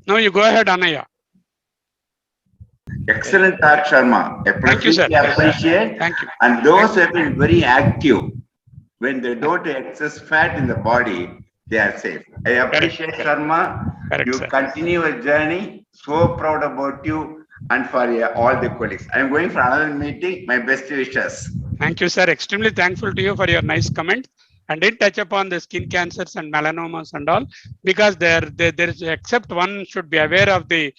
Now you go ahead, Anaya. Excellent thought, Sharma. Thank you, sir. Appreciate. Thank you. And those who have been very active, when they don't excess fat in the body, they are safe. I appreciate Sharma. Correct, You sir. continue your journey. So proud about you and for all the colleagues. I am going for another meeting. My best wishes. Thank you, sir. Extremely thankful to you for your nice comment. And did touch upon the skin cancers and melanomas and all, because there is, except one should be aware of the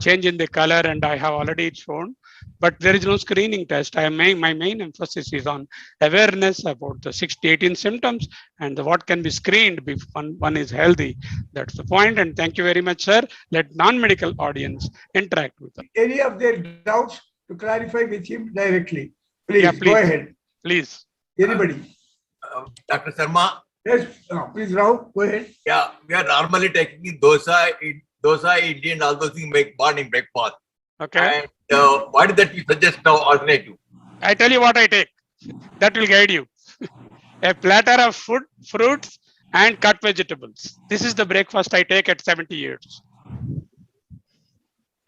change in the color, and I have already shown, but there is no screening test. My main emphasis is on awareness about the 6 to 18 symptoms and what can be screened if one is healthy. That's the point. And thank you very much, sir. Let non-medical audience interact with us. Any of their doubts to clarify with him directly. Please, Yeah, go ahead. Please. Anybody? Dr. Sharma. Yes, please, Rao, go ahead. Yeah, we are normally taking dosa, idli, and all those things make morning breakfast. Okay. And what is that you suggest now alternative? I tell you what I take. That will guide you. A platter of food, fruits, and cut vegetables. This is the breakfast I take at 70 years.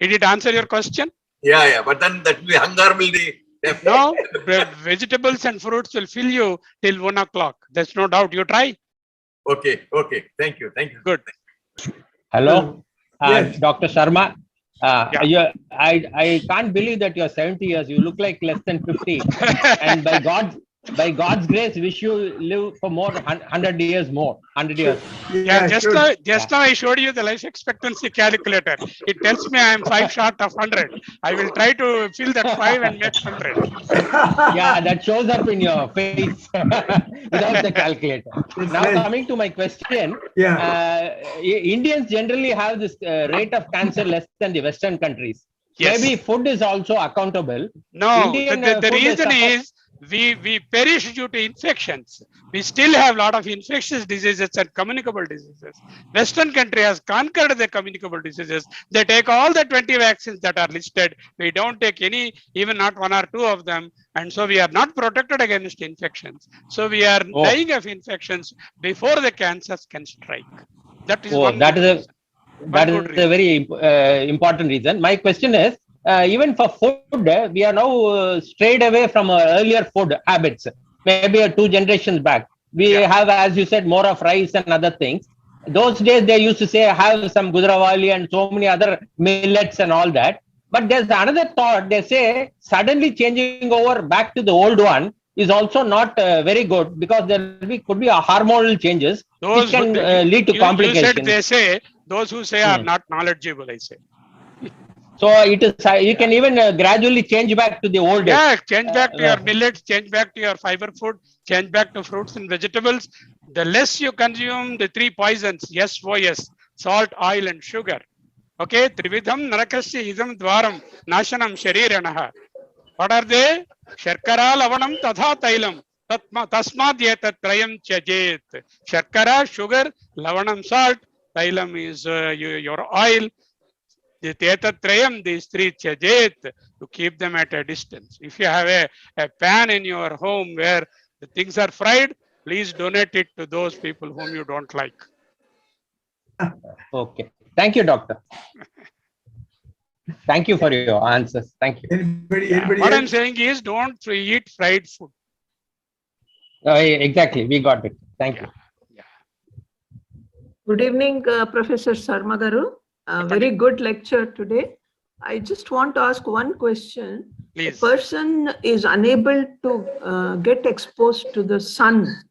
Did it answer your question? Yeah, but then that will hunger will be. No, vegetables and fruits will fill you till 1 o'clock. There's no doubt. You try. Okay. Thank you. Good. Hello, Yes. Dr. Sharma. Yeah. I can't believe that you're 70 years. You look like less than 50. And by God's grace, wish you live for more 100 years more. 100 years. Yeah, just sure. now I showed you the life expectancy calculator. It tells me I am 5 short of 100. I will try to fill that 5 and make 100. Yeah, that shows up in your face without the calculator. Now nice. coming to my question, Yeah. Indians generally have this rate of cancer less than the Western countries. Yes. Maybe food is also accountable. No, Indian, the food reason supposed- is we perish due to infections. We still have a lot of infectious diseases and communicable diseases. Western country has conquered the communicable diseases. They take all the 20 vaccines that are listed. We don't take any, even not 1 or 2 of them. And so we are not protected against infections. So we are dying of infections before the cancers can strike. That is one. That is good a very important reason. My question is, even for food, we are now strayed away from our earlier food habits. Maybe 2 generations back, we have, as you said, more of rice and other things. Those days they used to say have some gujrawali and so many other millets and all that. But there's another thought. They say suddenly changing over back to the old one is also not very good, because there could be a hormonal changes which can lead to complications. You said they say, those who say are not knowledgeable, I say. So it is, you can even gradually change back to the old days. Yeah, change back to your millets, change back to your fiber food, change back to fruits and vegetables. The less you consume the 3 poisons, SOS, salt, oil, and sugar. Okay, Trividham Narakasya Idam Dwaram Nashanam Shariranaha. What are they? Sharkara Lavanam Tadha Tailam. Tasmad Yetat Trayam Chajet. Sharkara, sugar, Lavanam, salt, Tailam is your oil. These 3 chajet, to keep them at a distance. If you have a pan in your home where the things are fried, please donate it to those people whom you don't like. Okay. Thank you, doctor. Thank you for your answers. Thank you. Anybody What else? I'm saying is, don't eat fried food. Exactly. We got it. Thank you. Good evening, Professor Sharma Garu. Very good lecture today. I just want to ask one question. Please. A person is unable to get exposed to the sun.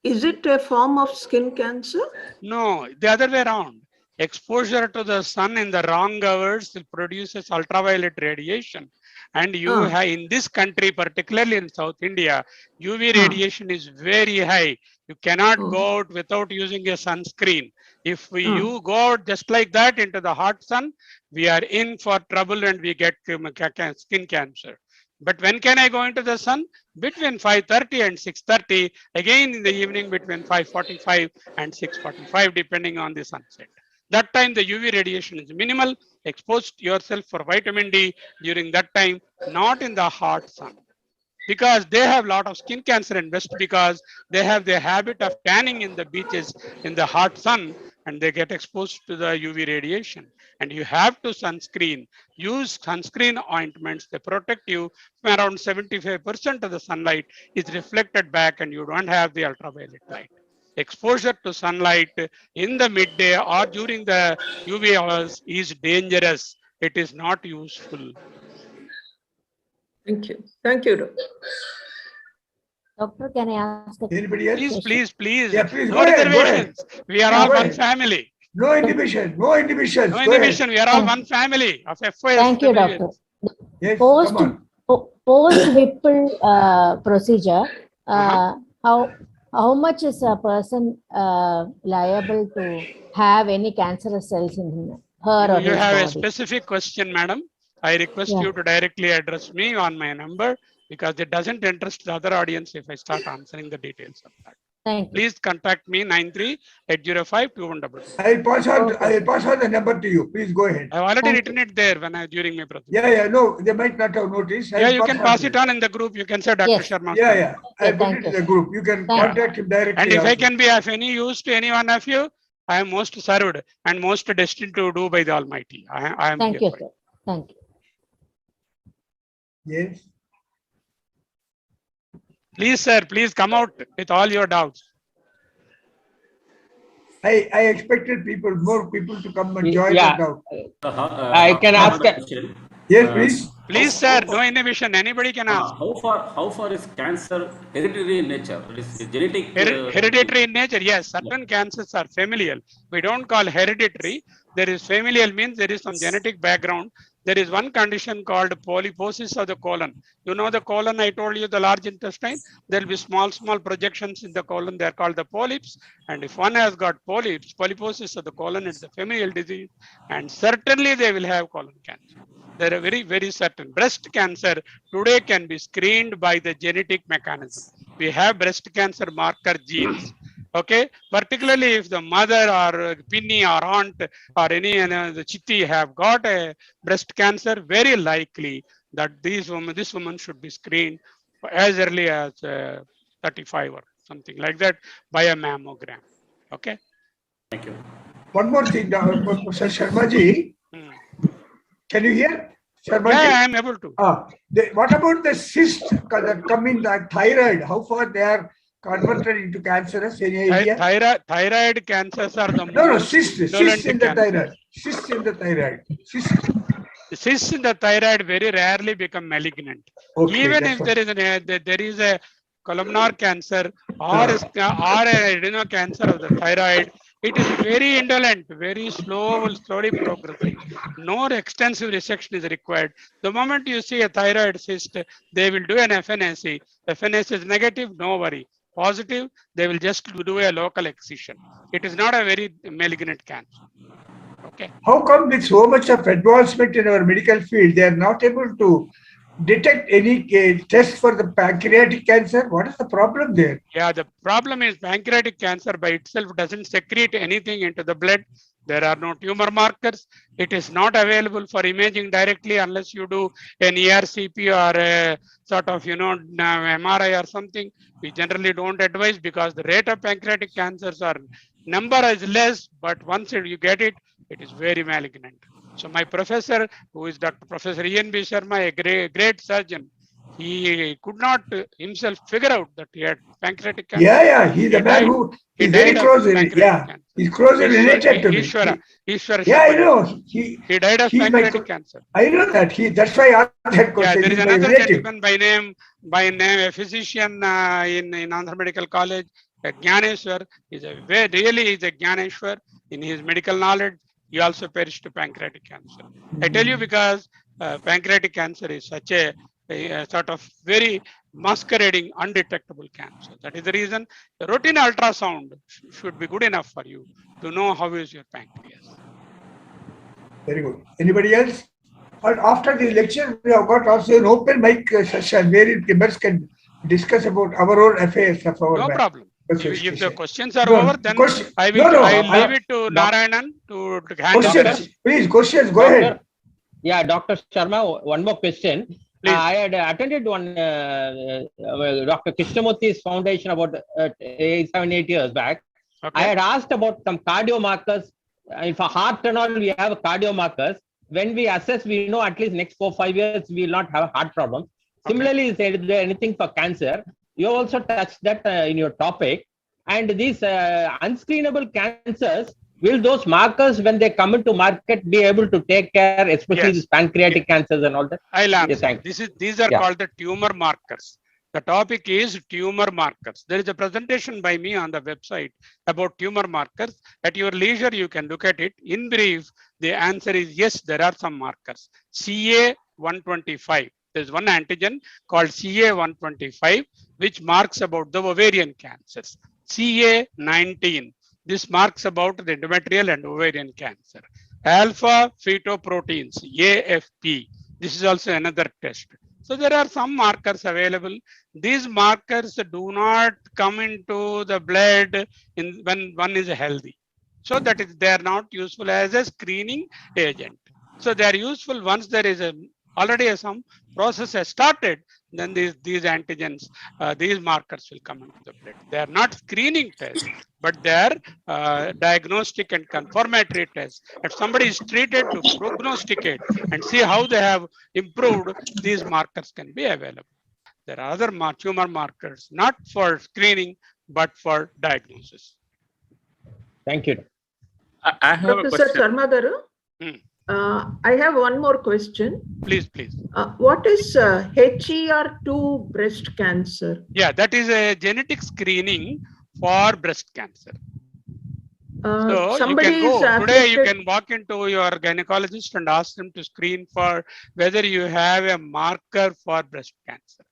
Is it a form of skin cancer? No, the other way around. Exposure to the sun in the wrong hours produces ultraviolet radiation. And you have, in this country, particularly in South India, UV radiation is very high. You cannot go out without using a sunscreen. If you go out just like that into the hot sun, we are in for trouble and we get skin cancer. But when can I go into the sun? Between 5:30 and 6:30, again in the evening between 5:45 and 6:45, depending on the sunset. That time the UV radiation is minimal. Expose yourself for vitamin D during that time, not in the hot sun. Because they have a lot of skin cancer in West, because they have the habit of tanning in the beaches in the hot sun. and they get exposed to the UV radiation. And you have to sunscreen, use sunscreen ointments. They protect you from around 75% of the sunlight is reflected back and you don't have the ultraviolet light. Exposure to sunlight in the midday or during the UV hours is dangerous. It is not useful. Thank you. Thank you, Doctor. Doctor, can I ask a Anybody else? Please. Yeah, please, No go ahead, go reservations. We are Yeah, all go one ahead. family. No inhibition, no inhibitions. No Go ahead. inhibition. We are all one family of FOS. Thank you, doctor. Yes, Post come on. post Whipple procedure. Uh-huh. How much is a person liable to have any cancerous cells in her or You his have a body? specific question, madam. I request Yeah. you to directly address me on my number because it doesn't interest the other audience if I start answering the details of that. Thank you. Please contact me 93-805-2122. I'll Okay. pass on the number to you. Please go ahead. I've already Thank written it there when I during my presentation. Yeah, no, they might not have noticed. Yeah, I'll you can pass to it on in the group. You can say Dr. Yes. Sharma. Yeah, I put thank it in you. the group. You can Thank you. contact him directly. And if I also. can be of any use to any one of you, I am most served and most destined to do by the Almighty. I am Thank here you, for it. sir. Thank you. Yes. Please, sir, please come out with all your doubts. I expected more people to come and join Yeah. us out. I can ask a- Yes, please. Please, sir, no inhibition. Anybody can ask. How far is cancer hereditary in nature? It is genetic. Hereditary in nature, yes. Certain cancers are familial. We don't call hereditary. There is familial means there is some genetic background. There is one condition called polyposis of the colon. You know the colon, I told you the large intestine. There will be small projections in the colon. They are called the polyps. And if one has got polyps, polyposis of the colon, it's a familial disease. And certainly they will have colon cancer. They are very certain. Breast cancer today can be screened by the genetic mechanism. We have breast cancer marker genes. Okay, particularly if the mother or pinny or aunt or any the chitti have got a breast cancer, very likely that this woman should be screened as early as 35 or something like that by a mammogram. Okay. Thank you. One more thing, Professor Sharma ji. Can you hear? Sharma ji? Yeah, I am able to. What about the cysts that come in the thyroid? How far they are converted into cancerous? Any idea? Thyroid cancers are the No, cysts in the cancer. thyroid. Cysts in the thyroid. Cysts in the thyroid very rarely become malignant. Okay, Even that's if there is a columnar cancer or an adeno cancer of the thyroid, it is very indolent, very slowly progressing. No extensive resection is required. The moment you see a thyroid cyst, they will do an FNAC. FNAC is negative, no worry. Positive, they will just do a local excision. It is not a very malignant cancer. Okay. How come with so much of advancement in our medical field, they are not able to detect any test for the pancreatic cancer? What is the problem there? Yeah, the problem is pancreatic cancer by itself doesn't secrete anything into the blood. There are no tumor markers. It is not available for imaging directly unless you do an ERCP or a sort of, MRI or something. We generally don't advise because the rate of pancreatic cancers number is less, but once you get it, it is very malignant. So my professor, who is Dr. Professor Ian B. Sharma, a great surgeon, he could not himself figure out that he had pancreatic cancer. Yeah, he's a man who is very close. He's closely related to me. Ishwara. Yeah, I know. He died of pancreatic cancer. I know that. That's why I asked that question. Yeah, there is He's my another relative. gentleman by name, a physician in Andhra Medical College, Gyaneshwar. He's a Gyaneshwar in his medical knowledge. He also perished to pancreatic cancer. I tell you because pancreatic cancer is such a sort of very masquerading, undetectable cancer. That is the reason the routine ultrasound should be good enough for you to know how is your pancreas. Very good. Anybody else? After the lecture, we have got also an open mic session where members can discuss about our own affairs of our No bank. problem. Okay, If the questions are No, over, then question- I will leave it to Doc- Narayanan to handle Questions, this. please, questions, go ahead. Yeah, Dr. Sharma, one more question. Please. I had attended one Dr. Krishnamurthy's foundation about 7-8 years back. I Okay. had asked about some cardio markers. For heart and all, we have cardio markers. When we assess, we know at least next 4-5 years we will not have heart problems. Okay. Similarly, is there anything for cancer? You also touched that in your topic. And these unscreenable cancers, will those markers, when they come into market, be able to take care, especially Yes. these pancreatic cancers and all that? I'll answer. thanks. These are Yeah. called the tumor markers. The topic is tumor markers. There is a presentation by me on the website about tumor markers. At your leisure, you can look at it. In brief, the answer is yes, there are some markers. CA125. There's one antigen called CA125, which marks about the ovarian cancers. CA19. This marks about the endometrial and ovarian cancer. Alpha fetoproteins, AFP. This is also another test. So there are some markers available. These markers do not come into the blood when one is healthy. So that is, they are not useful as a screening agent. So they are useful once there is already some process has started, then these antigens, these markers will come into the blood. They are not screening tests, but they are diagnostic and confirmatory tests. If somebody is treated to prognosticate and see how they have improved, these markers can be available. There are other tumor markers, not for screening, but for diagnosis. Thank you. I have a Professor question. Sharma Garu, Hmm. I have one more question. Please, please. What is HER2 breast cancer? Yeah, that is a genetic screening for breast cancer. So you Somebody can is go today, you afflicted- can walk into your gynecologist and ask them to screen for whether you have a marker for breast cancer.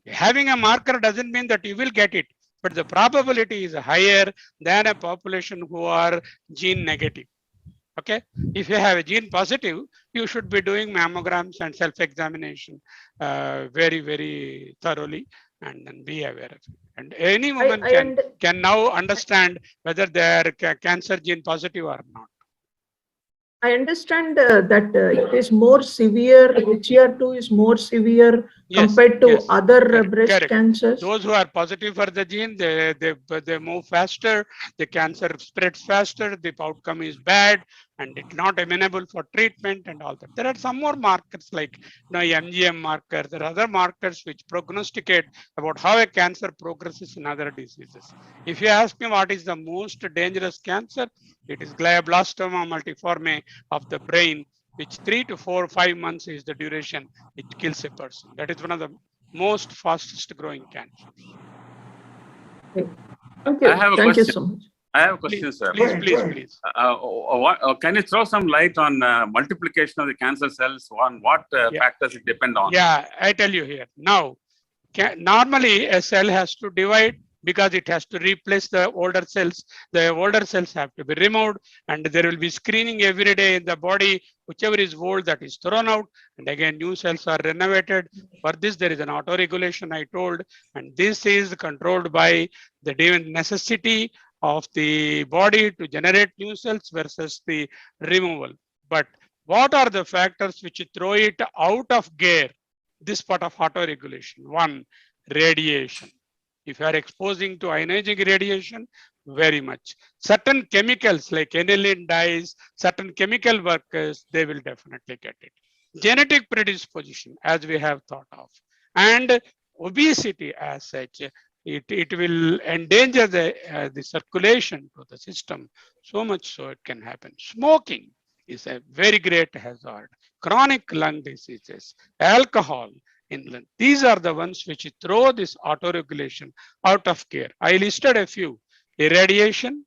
Having a marker doesn't mean that you will get it, but the probability is higher than a population who are gene negative. Okay, if you have a gene positive, you should be doing mammograms and self-examination very, very thoroughly, and then be aware of it. And any woman can now understand whether they are cancer gene positive or not. I understand that it is more severe, HER2 is more severe Yes, compared to yes, other correct, breast correct. cancers. Those who are positive for the gene, they move faster, the cancer spreads faster, the outcome is bad, and it's not amenable for treatment and all that. There are some more markers like MGM marker. There are other markers which prognosticate about how a cancer progresses in other diseases. If you ask me what is the most dangerous cancer, it is glioblastoma multiforme of the brain, which 3 to 4 or 5 months is the duration it kills a person. That is one of the most fastest growing cancers. Thank you. I have a Thank you question. so much. I have a question, sir. Please. Can you throw some light on multiplication of the cancer cells? On what factors it depend on? Yeah, I tell you here. Now, normally a cell has to divide because it has to replace the older cells. The older cells have to be removed, and there will be screening every day in the body. Whichever is old, that is thrown out, and again new cells are renovated. For this, there is an auto-regulation I told, and this is controlled by the necessity of the body to generate new cells versus the removal. But what are the factors which throw it out of gear? This part of auto-regulation. One, radiation. If you are exposing to ionizing radiation, very much. Certain chemicals like aniline dyes, certain chemical workers, they will definitely get it. Genetic predisposition, as we have thought of, and obesity as such, it will endanger the circulation to the system so much so it can happen. Smoking is a very great hazard. Chronic lung diseases, alcohol, inland. These are the ones which throw this auto-regulation out of gear. I listed a few: irradiation,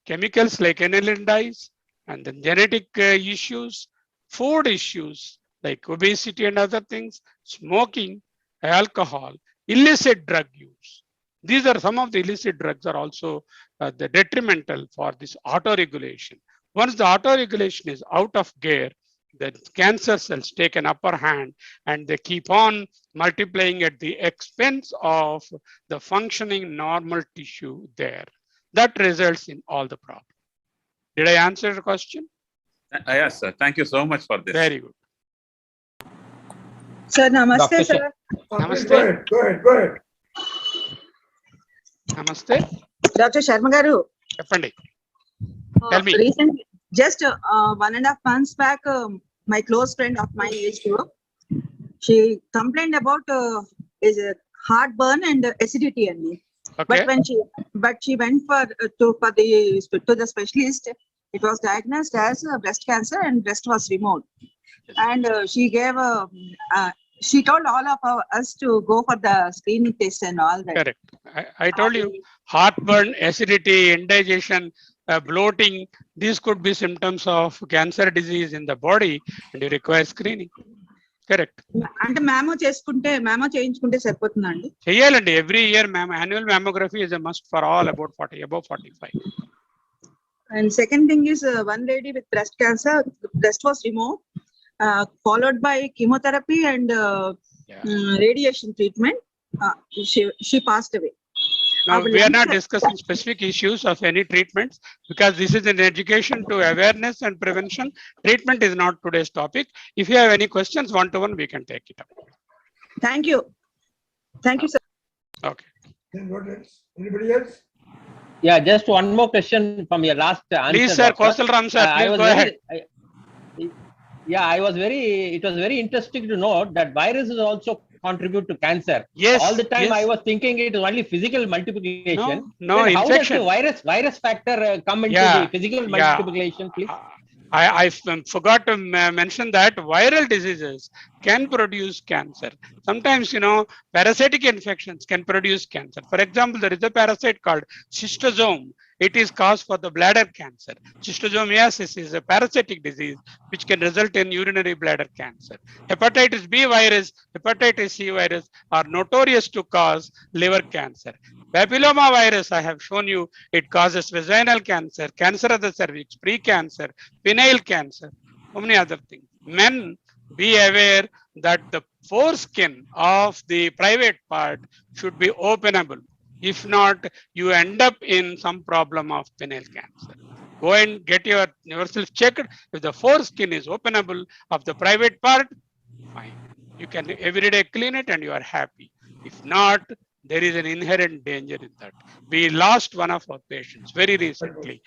chemicals like aniline dyes, and then genetic issues, food issues like obesity and other things, smoking, alcohol, illicit drug use. These are some of the illicit drugs are also the detrimental for this auto-regulation. Once the auto-regulation is out of gear, the cancer cells take an upper hand and they keep on multiplying at the expense of the functioning normal tissue there. That results in all the problems. Did I answer your question? Yes, sir. Thank you so much for this. Very good. Sir, namaste, Dr. sir. Namaste. Go ahead. Namaste. Dr. Sharma Garu, Cheppandi. Tell me. Recently, just 1.5 months back, my close friend of mine age group, she complained about is heartburn and acidity only. Okay. But she went for the specialist. It was diagnosed as breast cancer and breast was removed. And she told all of us to go for the screening test and all that. Correct. I told you, heartburn, acidity, indigestion, bloating, these could be symptoms of cancer disease in the body and you require screening. Correct. అంటే మ్యామో చేయించుకుంటే సరిపోతుందండి? చేయాలండి. Every year annual mammography is a must for all above 45. And second thing is one lady with breast cancer, breast was removed, followed by chemotherapy and radiation treatment. She passed away. Now, we are not discussing specific issues of any treatments because this is an education to awareness and prevention. Treatment is not today's topic. If you have any questions, one-to-one, we can take it up. Thank you. Thank you, sir. Okay. Then what else? Anybody else? Yeah, just one more question from your last answer. Please, sir, Doctor. Kausal Ram, sir, please go ahead. It was very interesting to note that viruses also contribute to cancer. Yes. All the time yes. I was thinking it is only physical multiplication. No, Then how infection. does the virus factor come into Yeah, the physical yeah. multiplication, please? I forgot to mention that viral diseases can produce cancer. Sometimes, parasitic infections can produce cancer. For example, there is a parasite called schistosome. It is cause for the bladder cancer. Schistosomiasis is a parasitic disease which can result in urinary bladder cancer. Hepatitis B virus, hepatitis C virus are notorious to cause liver cancer. Papilloma virus, I have shown you, it causes vaginal cancer, cancer of the cervix, pre-cancer, penile cancer, so many other things. Men, be aware that the foreskin of the private part should be openable. If not, you end up in some problem of penile cancer. Go and get yourself checked. If the foreskin is openable of the private part, fine. You can every day clean it and you are happy. If not, there is an inherent danger in that. We lost one of our patients very recently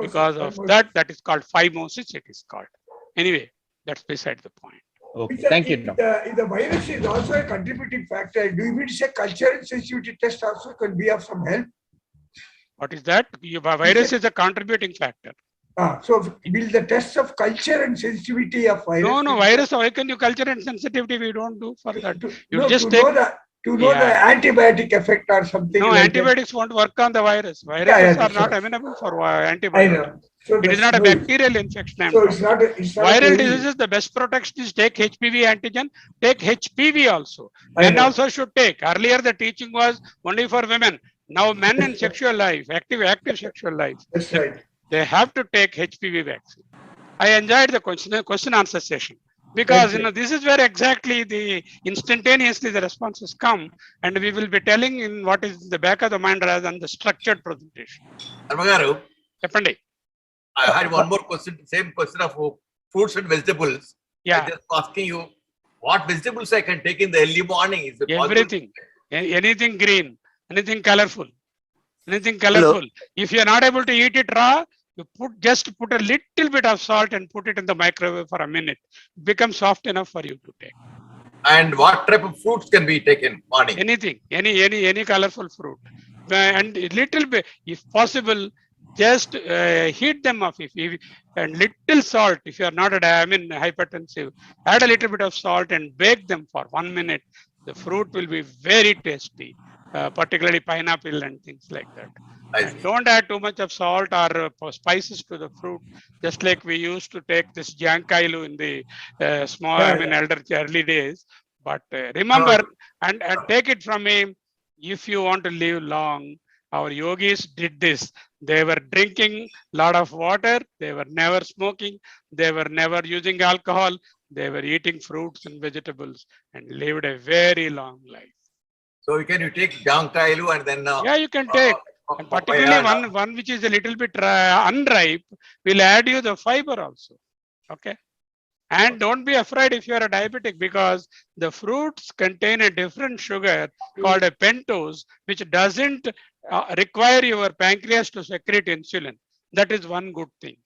because of that. That is called phimosis, it is called. Anyway, that's beside the point. Okay, thank you, Doctor. If the virus is also a contributing factor, do you mean to say culture and sensitivity test also can be of some help? What is that? Virus is a contributing factor. So will the tests of culture and sensitivity of virus? No, virus, how can you culture and sensitivity? We don't do for that. You just to take. Know the antibiotic effect or something. No, like antibiotics won't work on the virus. Viruses are not amenable for antibiotics. I know. So it is not a bacterial infection. So it's not viral diseases, the best protection is take HPV antigen, take HPV also. Men also should take. Earlier the teaching was only for women. Now men in sexual life, active sexual life. That's right. They have to take HPV vaccine. I enjoyed the question answer session. Because this is where exactly the instantaneously the responses come, and we will be telling in what is the back of the mind rather than the structured presentation. Armagaru, Cheppandi. I had one more question, same question of fruits and vegetables. Yeah. I'm just asking you, what vegetables I can take in the early morning? Is it Everything, anything green, anything colorful, Hello. If you are not able to eat it raw, you just put a little bit of salt and put it in the microwave for a minute. It becomes soft enough for you to take. And what type of fruits can be taken morning? Anything, any colorful fruit, and a little bit, if possible, just heat them up. And little salt. If you are not hypertensive, add a little bit of salt and bake them for 1 minute. The fruit will be very tasty, particularly pineapple and things like that. And don't add too much of salt or spices to the fruit, just like we used to take this jankailu in the early days. But remember, and take it from me, if you want to live long, our yogis did this. They were drinking a lot of water, they were never smoking, they were never using alcohol, they were eating fruits and vegetables and lived a very long life. So can you take jankailu and then... yeah, you can take. And particularly one which is a little bit unripe will add you the fiber also. Okay. And don't be afraid if you are a diabetic, because the fruits contain a different sugar called a pentose, which doesn't require your pancreas to secrete insulin. That is one good thing.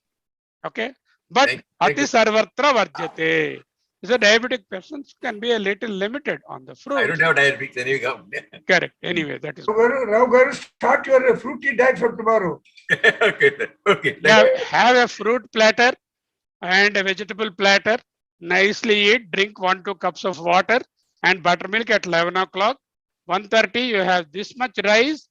Okay. But Thank ati you. sarvatra varjate. The diabetic persons can be a little limited on the I fruit. don't have diabetes anyway. Correct. Anyway, that is. Rao Garu, start your fruity diet from tomorrow. Okay, sir. Okay. Yeah, have a fruit platter and a vegetable platter. Nicely eat. Drink 1-2 cups of water and buttermilk at 11 o'clock. 1:30, you have this much rice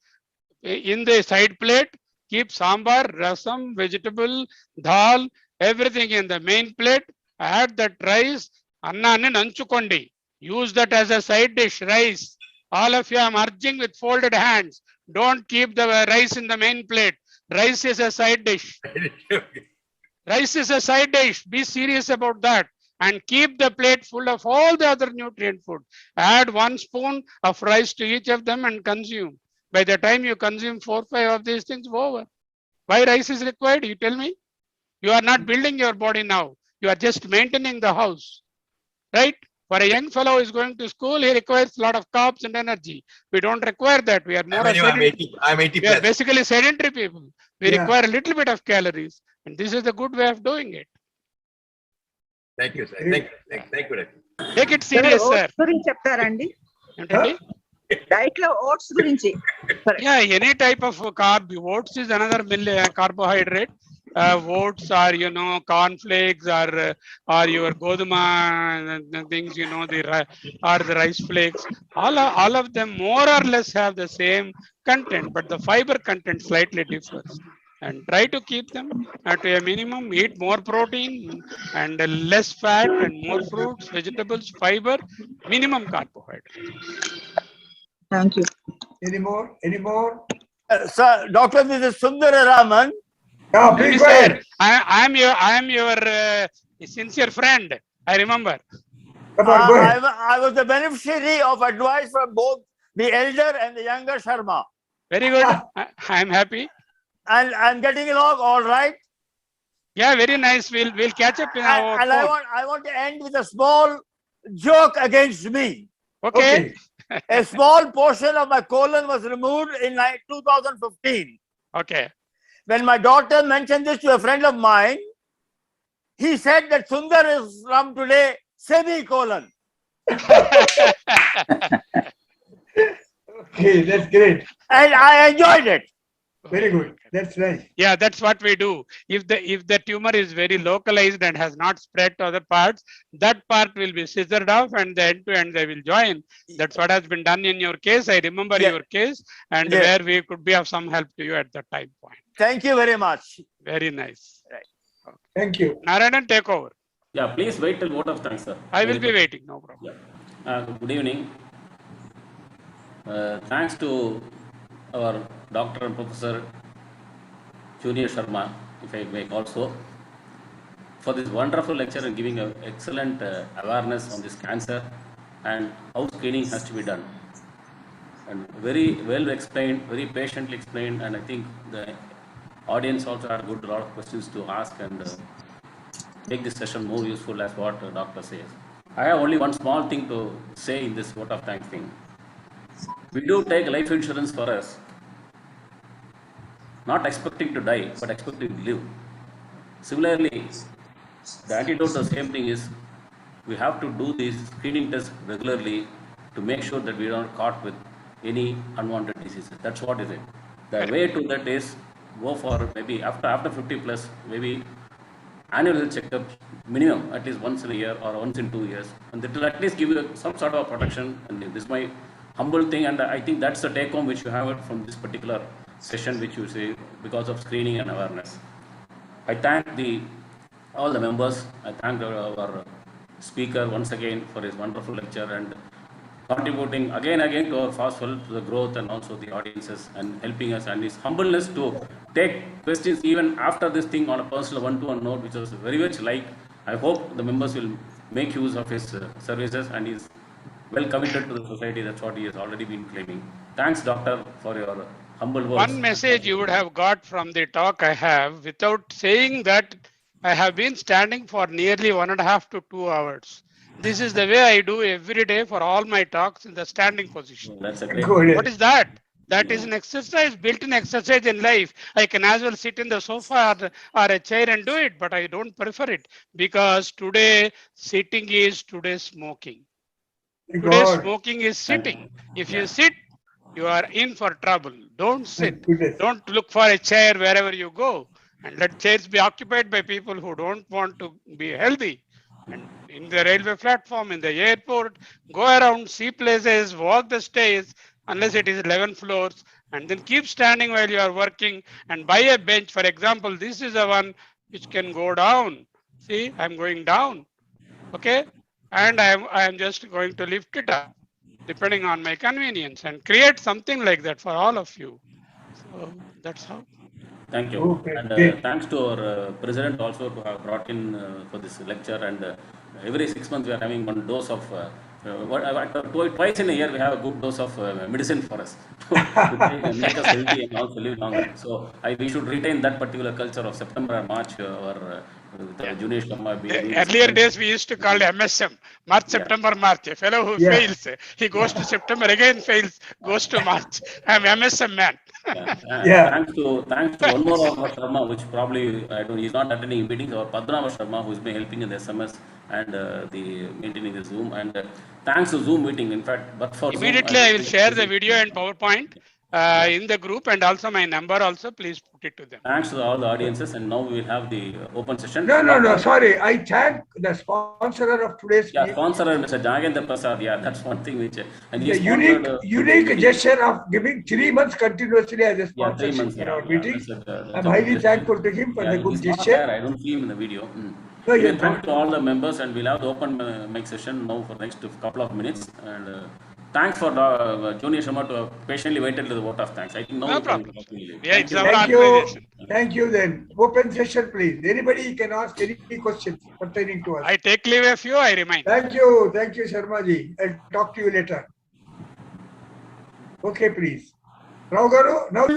in the side plate. Keep sambar, rasam, vegetable, dal, everything in the main plate. Add that rice. Annani nanchukondi. Use that as a side dish, rice. All of you are merging with folded hands. Don't keep the rice in the main plate. Rice is a side dish. Rice is a side dish. Be serious about that. And keep the plate full of all the other nutrient food. Add 1 spoon of rice to each of them and consume. By the time you consume 4-5 of these things, over. Why rice is required? You tell me. You are not building your body now. You are just maintaining the house. Right? For a young fellow who is going to school, he requires a lot of carbs and energy. We don't require that. We are more I'm 80 we are plus. basically sedentary people. We Yeah. require a little bit of calories. And this is the good way of doing it. Thank you, sir. Thank you. Take it serious, sir. Oats గురించి చెప్తారండి ఏంటండి? Diet లో oats గురించి Yeah, any type of carb. Oats is another carbohydrate. Oats are, cornflakes or your goduma things, or the rice flakes. All of them more or less have the same content, but the fiber content slightly differs. And try to keep them to a minimum. Eat more protein and less fat and more fruits, vegetables, fiber, minimum carbohydrate. Thank you. Any more? Any more? Sir, Doctor, this is Sundara Raman. Yeah, please go ahead. I am your sincere friend. I remember. Come on, go ahead. I was the beneficiary of advice from both the elder and the younger Sharma. Very good. I am happy. And I'm getting along all right. Yeah, very nice. We'll catch up in our And phone. I want to end with a small joke against me. Okay. A small portion of my colon was removed in 2015. Okay. When my daughter mentioned this to a friend of mine, he said that Sundar is from today semicolon. Okay, that's great. And I enjoyed it. Very good. That's nice. Yeah, that's what we do. If the tumor is very localized and has not spread to other parts, that part will be scissored off and the end to end they will join. That's what has been done in your case. I remember Yeah. your case and Yeah. where we could be of some help to you at that time point. Thank you very much. Very nice. Thank you. Narayanan, take over. Yeah, please wait till vote of thanks, sir. I will be waiting. No problem. Good evening. Thanks to our Dr. and Professor Junior Sharma, if I may call so, for this wonderful lecture and giving an excellent awareness on this cancer and how screening has to be done. And very well explained, very patiently explained, and I think the audience also had a lot of questions to ask and make this session more useful as what the doctor says. I have only one small thing to say in this vote of thanks thing. We do take life insurance for us, not expecting to die, but expecting to live. Similarly, the antidote to the same thing is we have to do these screening tests regularly to make sure that we are not caught with any unwanted diseases. That's what is it. The way to that is go for maybe after 50 plus, maybe annual health checkup minimum at least once in a year or once in 2 years, and that will at least give you some sort of protection. And this is my humble thing, and I think that's the take home which you have from this particular session, which you say because of screening and awareness. I thank all the members. I thank our speaker once again for his wonderful lecture and contributing again to our fastful to the growth and also the audiences and helping us, and his humbleness to take questions even after this thing on a personal one-to-one note, which was very much liked. I hope the members will make use of his services, and he's well committed to the society. That's what he has already been claiming. Thanks, doctor, for your humble words. One message you would have got from the talk I have, without saying that, I have been standing for nearly 1.5 to 2 hours. This is the way I do every day for all my talks in the standing position. That's a great. Good. What is that? That is an exercise, built-in exercise in life. I can as well sit in the sofa or a chair and do it, but I don't prefer it because today sitting is today smoking. Thank Today God. smoking is Thank you. sitting. If Yeah. you sit, you are in for trouble. Don't sit. Thank goodness. Don't look for a chair wherever you go. And let chairs be occupied by people who don't want to be healthy. And in the railway platform, in the airport, go around, see places, walk the stairs, unless it is 11 floors, and then keep standing while you are working and buy a bench. For example, this is the one which can go down. See, I'm going down. Okay. And I am just going to lift it up depending on my convenience and create something like that for all of you. So that's how. Thank you. Okay, And great. thanks to our president also to have brought in for this lecture. And every 6 months we are having one dose of, twice in a year we have a good dose of medicine for us to make us healthy and also live longer. So we should retain that particular culture of September and March or Junior Sharma being Earlier days we used to call MSM, March, September, March. A fellow who Yeah. fails, he goes to September, again fails, goes to March. I'm MSM man. Yeah. Thanks to one more of our Sharma, which probably he's not attending meetings, or Padmanabha Sharma, who's been helping in the SMS and the maintaining the Zoom. And thanks to Zoom meeting, in fact, but for Immediately I will share the video and PowerPoint in the group, and also my number also, please put it to them. Thanks to all the audiences, and now we will have the open session. No, sorry. I thank the sponsor of today's Yeah, meeting. sponsor Mr. Jagendra Prasad. Yeah, that's one thing which and he The sponsored, unique gesture of giving 3 months continuously as a Yeah, 3 sponsorship months. for Yeah, our yeah, meeting. that's I'm a highly gesture. thankful to him for Yeah, the good he's not gesture. there. I don't see him in the video. No, Anyway, you're thank to all the members, and we'll have the open mic session now for next couple of minutes. And thanks for Junior Sharma to patiently waited to the vote of thanks. I think now No we can problem. leave. Yeah, it's our Thank you. organization. Thank you then. Open session, please. Anybody can ask any questions pertaining to us. I take leave of you, I remain. Thank you. Thank you, Sharma ji. I'll talk to you later. Okay, please. Rao Garu, now.